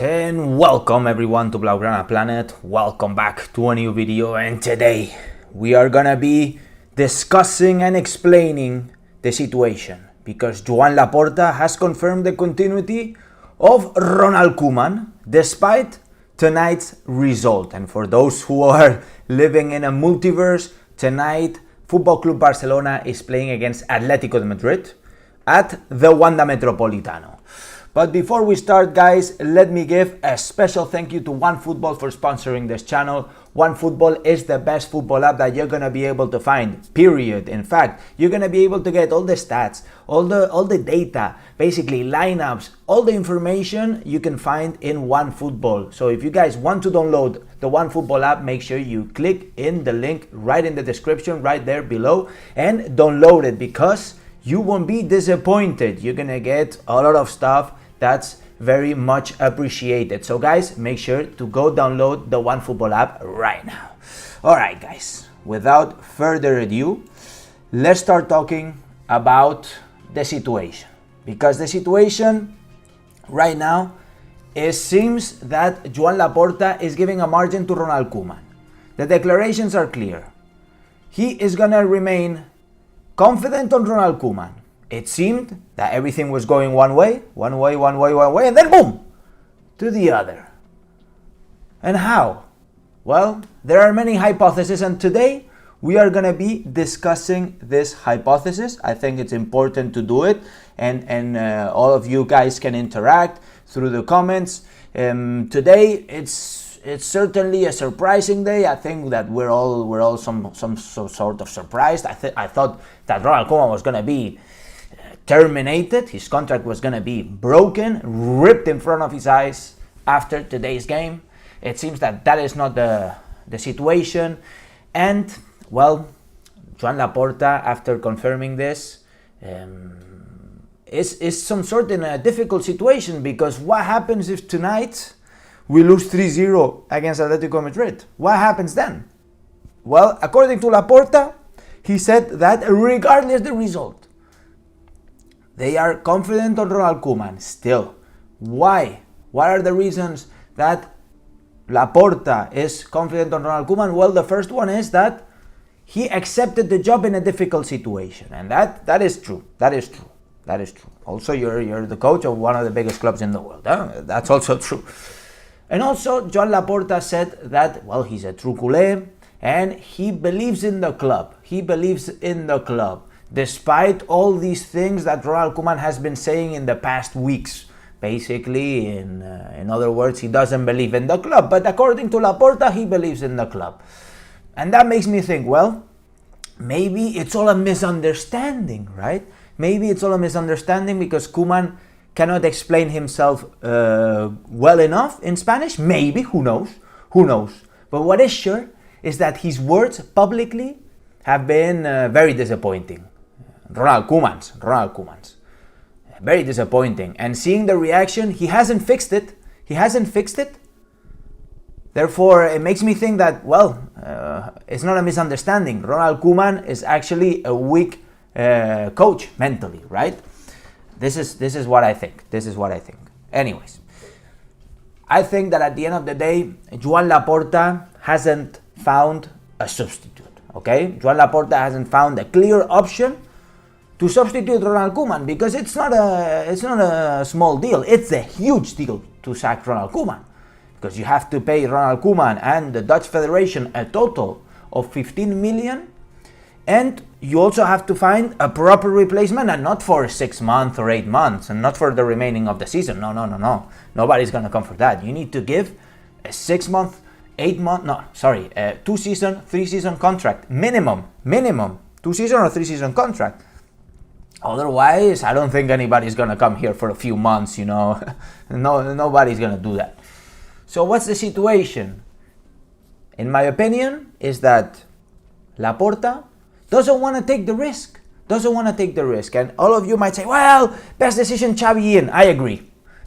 And welcome everyone to Blaugrana Planet. Welcome back to a new video, and today we are gonna be discussing and explaining the situation because Joan Laporta has confirmed the continuity of Ronald Koeman despite tonight's result. And for those who are living in a multiverse, tonight Football Club Barcelona is playing against Atletico de Madrid at the Wanda Metropolitano. But before we start, guys, let me give a special thank you to OneFootball for sponsoring this channel. OneFootball is the best football app that you're gonna be able to find, period. In fact, you're gonna be able to get all the stats, all the data, basically lineups, all the information you can find in OneFootball. So if you guys want to download the OneFootball app, make sure you click in the link right in the description, right there below, and download it because you won't be disappointed. You're gonna get a lot of stuff that's very much appreciated. So guys, make sure to go download the OneFootball app right now. All right, guys, without further ado, let's start talking about the situation. Because the situation right now seems that Joan Laporta is giving a margin to Ronald Koeman. The declarations are clear. He is gonna remain confident on Ronald Koeman. It seemed that everything was going one way, and then boom, to the other. And how? Well, there are many hypotheses, and today we are going to be discussing this hypothesis. I think it's important to do it, and all of you guys can interact through the comments. Today, it's certainly a surprising day. I think that we're all some sort of surprised. I thought that Ronald Koeman was going to be terminated. His contract was going to be broken, ripped in front of his eyes after today's game. It seems that is not the situation. And, well, Joan Laporta, after confirming this, is some sort in a difficult situation because what happens if tonight we lose 3-0 against Atletico Madrid? What happens then? Well, according to Laporta, he said that regardless the result, they are confident on Ronald Koeman still. Why? What are the reasons that Laporta is confident on Ronald Koeman? Well, the first one is that he accepted the job in a difficult situation, and that is true. That is true. That is true. Also, you're the coach of one of the biggest clubs in the world. That's also true. And also, Joan Laporta said that, well, he's a true culé, and he believes in the club. He believes in the club. Despite all these things that Ronald Koeman has been saying in the past weeks. Basically, in other words, he doesn't believe in the club. But according to Laporta, he believes in the club. And that makes me think, well, maybe it's all a misunderstanding, right? Maybe it's all a misunderstanding because Koeman cannot explain himself well enough in Spanish. Maybe, who knows? Who knows? But what is sure is that his words publicly have been very disappointing. Ronald Koeman's. Very disappointing. And seeing the reaction, he hasn't fixed it. Therefore, it makes me think that, well, it's not a misunderstanding. Ronald Koeman is actually a weak coach mentally, right? This is what I think. Anyways, I think that at the end of the day, Joan Laporta hasn't found a substitute. Okay? Joan Laporta hasn't found a clear option to substitute Ronald Koeman because it's not a small deal. It's a huge deal to sack Ronald Koeman because you have to pay Ronald Koeman and the Dutch Federation a total of 15 million, and you also have to find a proper replacement, and not for 6 months or 8 months, and not for the remaining of the season. No. Nobody's gonna come for that. You need to give a 6 month, 8 month, 2 season, 3 season contract minimum, 2 season or 3 season contract. Otherwise, I don't think anybody's gonna come here for a few months, No, nobody's gonna do that. So what's the situation? In my opinion, is that Laporta doesn't want to take the risk. And all of you might say, well, best decision Xavi in. I agree.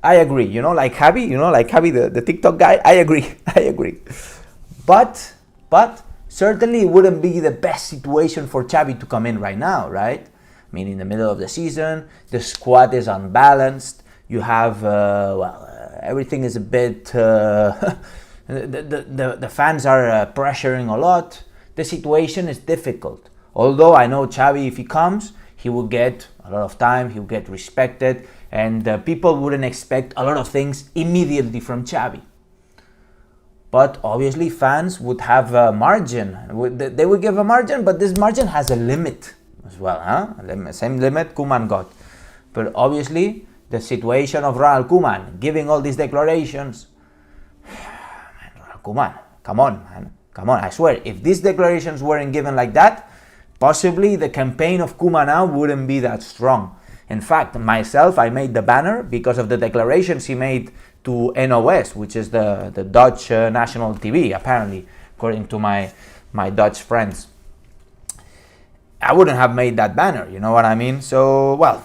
Like Javi, the TikTok guy. I agree. But certainly it wouldn't be the best situation for Xavi to come in right now, right? I mean, in the middle of the season, the squad is unbalanced. You have, everything is a bit, the fans are pressuring a lot. The situation is difficult. Although I know Xavi, if he comes, he will get a lot of time, he will get respected, and people wouldn't expect a lot of things immediately from Xavi. But obviously fans would have a margin. They would give a margin, but this margin has a limit as well. Same limit Koeman got. But obviously the situation of Ronald Koeman giving all these declarations, man, Ronald Koeman, come on, man. Come on, I swear, if these declarations weren't given like that, possibly the campaign of Koeman now wouldn't be that strong. In fact, myself, I made the banner because of the declarations he made to NOS, which is the Dutch national TV, apparently, according to my Dutch friends. I wouldn't have made that banner, you know what I mean? So, well,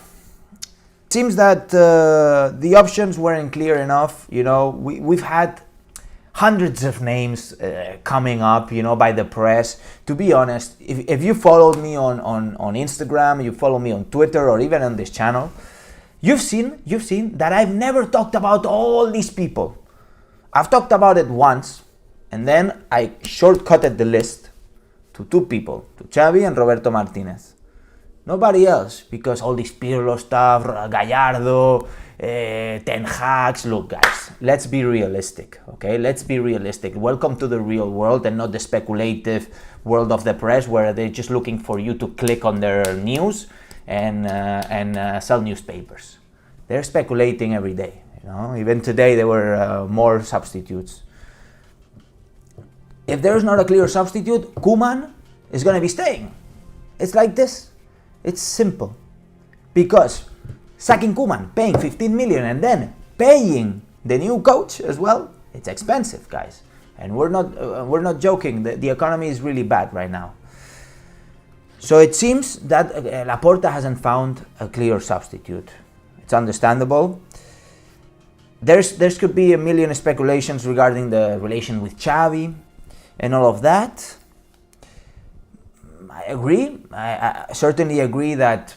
it seems that the options weren't clear enough. You know, we've had hundreds of names coming up, you know, by the press. To be honest, if you followed me on Instagram, you follow me on Twitter, or even on this channel, you've seen that I've never talked about all these people. I've talked about it once, and then I shortcutted the list to two people, to Xavi and Roberto Martinez. Nobody else, because all this Pirlo stuff, Gallardo, Ten Hag's. Look, guys, let's be realistic, okay? Let's be realistic. Welcome to the real world and not the speculative world of the press where they're just looking for you to click on their news and sell newspapers. They're speculating every day, you know? Even today there were more substitutes. If there's not a clear substitute, Koeman is going to be staying. It's like this. It's simple. Because sacking Koeman, paying 15 million and then paying the new coach as well, it's expensive, guys. And we're not joking. The economy is really bad right now. So it seems that Laporta hasn't found a clear substitute. It's understandable. There could be a million speculations regarding the relation with Xavi and all of that. I agree. I certainly agree that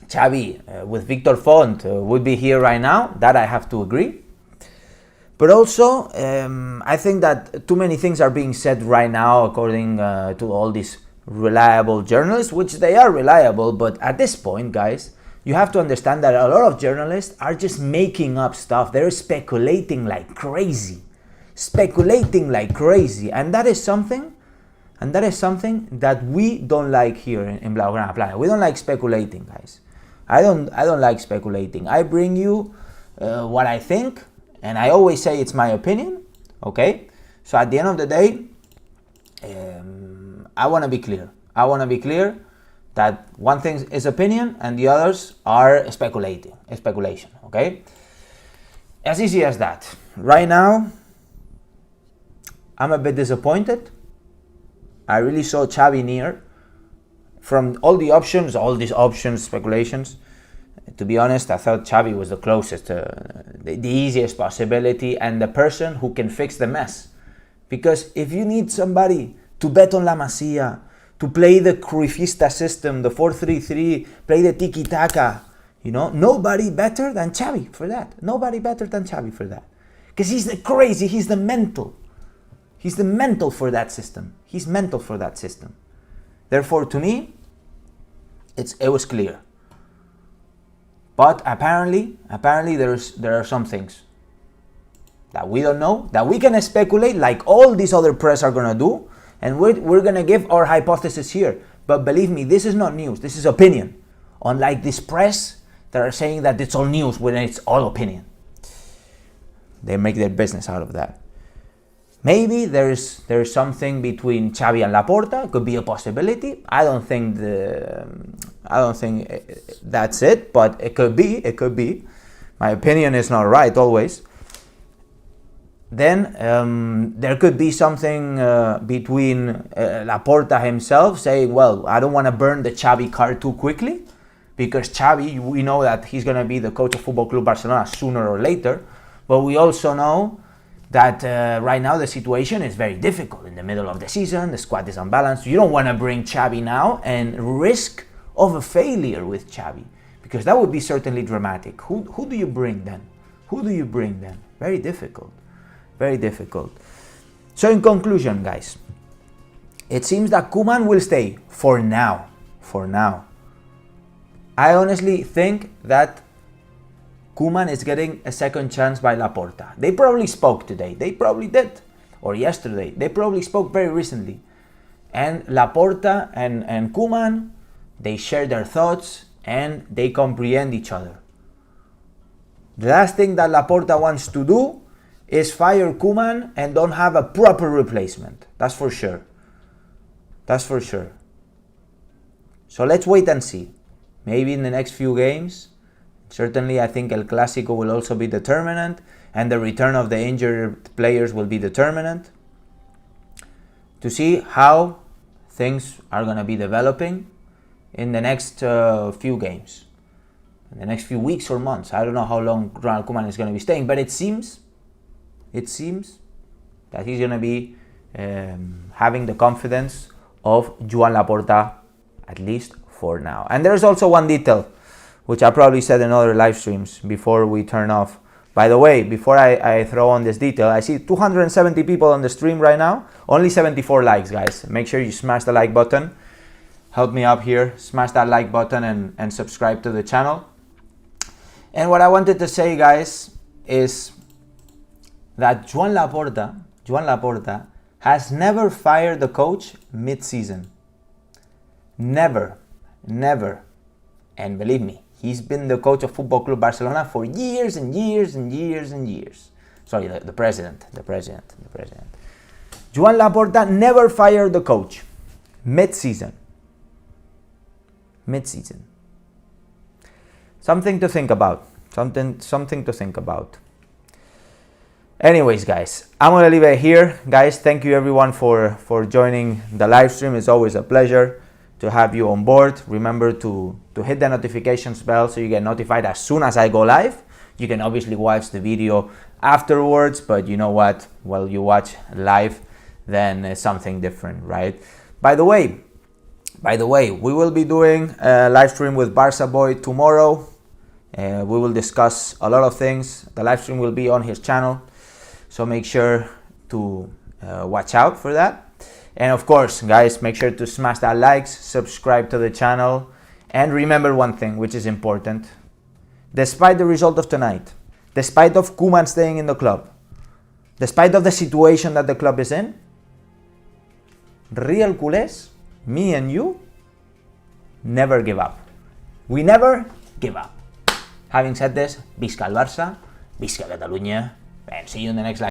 Xavi with Victor Font would be here right now. That I have to agree. But also, I think that too many things are being said right now according to all these reliable journalists, which they are reliable. But at this point, guys, you have to understand that a lot of journalists are just making up stuff. They're speculating like crazy. And that is something that we don't like here in Blaugrana Planet. We don't like speculating, guys. I don't like speculating. I bring you what I think, and I always say it's my opinion, okay? So at the end of the day, I want to be clear. I want to be clear that one thing is opinion and the others are speculation, okay? As easy as that. Right now, I'm a bit disappointed. I really saw Xavi near. From all these options, speculations, to be honest, I thought Xavi was the closest, the easiest possibility and the person who can fix the mess. Because if you need somebody to bet on La Masia, to play the Cruyffista system, the 4-3-3, play the tiki-taka, you know, nobody better than Xavi for that. Because he's the crazy, he's the mental. He's the mental for that system. Therefore, to me, it was clear. But apparently there are some things that we don't know, that we can speculate like all these other press are going to do, and we're going to give our hypothesis here. But believe me, this is not news, this is opinion. Unlike this press that are saying that it's all news when it's all opinion. They make their business out of that. Maybe there's something between Xavi and Laporta. It could be a possibility. I don't think that's it, but it could be. My opinion is not right always. Then there could be something between Laporta himself saying, well, I don't want to burn the Xavi car too quickly, because Xavi, we know that he's going to be the coach of Football Club Barcelona sooner or later, but we also know that right now the situation is very difficult. In the middle of the season, the squad is unbalanced. You don't want to bring Xavi now and risk of a failure with Xavi, because that would be certainly dramatic. Who do you bring then? Who do you bring then? Very difficult. Very difficult. So in conclusion, guys, it seems that Koeman will stay for now. For now. I honestly think that Koeman is getting a second chance by Laporta. They probably spoke today. They probably did. Or yesterday. They probably spoke very recently. And Laporta and Koeman, they share their thoughts and they comprehend each other. The last thing that Laporta wants to do is fire Koeman and don't have a proper replacement. That's for sure. That's for sure. So let's wait and see. Maybe in the next few games. Certainly I think El Clásico will also be determinant, and the return of the injured players will be determinant, to see how things are going to be developing in the next few games. In the next few weeks or months. I don't know how long Ronald Koeman is going to be staying, but it seems that he's going to be having the confidence of Joan Laporta, at least for now. And there's also one detail, which I probably said in other live streams before we turn off. By the way, before I throw on this detail, I see 270 people on the stream right now, only 74 likes, guys. Make sure you smash the like button. Help me up here, smash that like button and subscribe to the channel. And what I wanted to say, guys, is that Joan Laporta has never fired the coach mid-season. Never. And believe me, he's been the coach of Football Club Barcelona for years and years and years and years. Sorry, the president. Joan Laporta never fired the coach mid-season. Something to think about. Something to think about. Anyways, guys, I'm going to leave it here. Guys, thank you everyone for joining the live stream. It's always a pleasure to have you on board. Remember to hit the notifications bell so you get notified as soon as I go live. You can obviously watch the video afterwards, but you know what? While you watch live, then it's something different, right? By the way, we will be doing a live stream with Barca Boy tomorrow. We will discuss a lot of things. The live stream will be on his channel, so make sure to watch out for that. And of course, guys, make sure to smash that likes, subscribe to the channel, and remember one thing, which is important. Despite the result of tonight, despite of Koeman staying in the club, despite of the situation that the club is in, real culés, me and you, never give up. We never give up. Having said this, visca el Barça, visca Catalunya, and see you in the next live.